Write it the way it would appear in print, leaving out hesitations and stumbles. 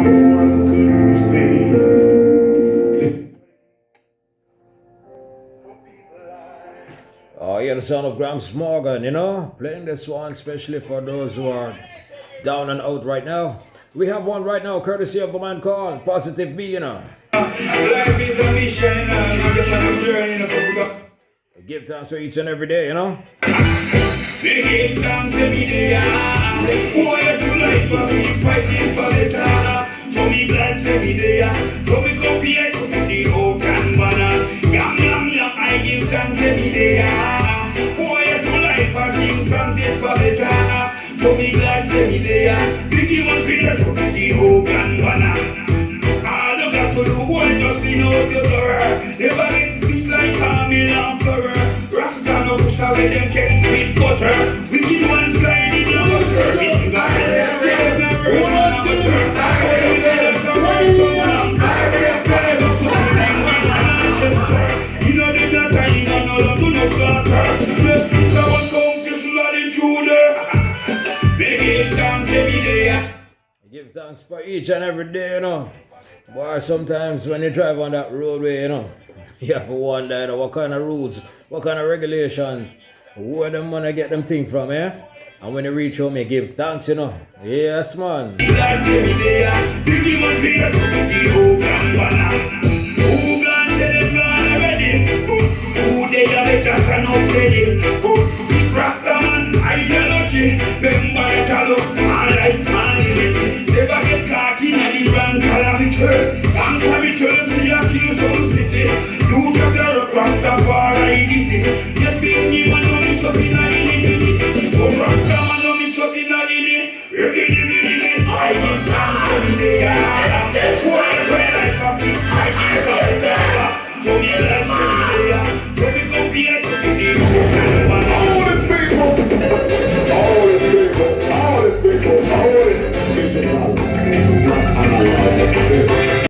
someone could be saved. Oh, yeah, the sound of Gramps Morgan, you know, playing this one especially for those who are down and out right now. We have one right now, courtesy of the man called Positive B, you know. Life is a mission, you know, just a journey, you know. Give thanks for each and every day, you know. Give thanks every day. Who are you to life for me, fighting for better? For me glad every day. For me coffee, I put the oak and banana. Yum, yum, yum, I give thanks every day. Who are you to life for sing something for better? For me glad every day. Biggie man feel for me the oak and banana. All you got to do, boy, just be no to her. Never get peace like Camille and Fleur. Rasta no push away them checks with butter. Wicked one slide in the gutter. Missing God, they've never run on a gutter. All you get up to work, someone on fire. Drive up to Manchester. You know they're not tying on no love to no slaughter. Let's be someone come to slide intruder. Make thanks every day. Give thanks for each and every day, you know. Boy, sometimes when you drive on that roadway, you know, you have to wonder, you know, what kind of rules, what kind of regulation, where them wanna get them things from, eh? And when you reach home, you give thanks, you know. Yes, man. Rastaman, ideology, remember it all up, all right, all unity. Never get caught in the wrong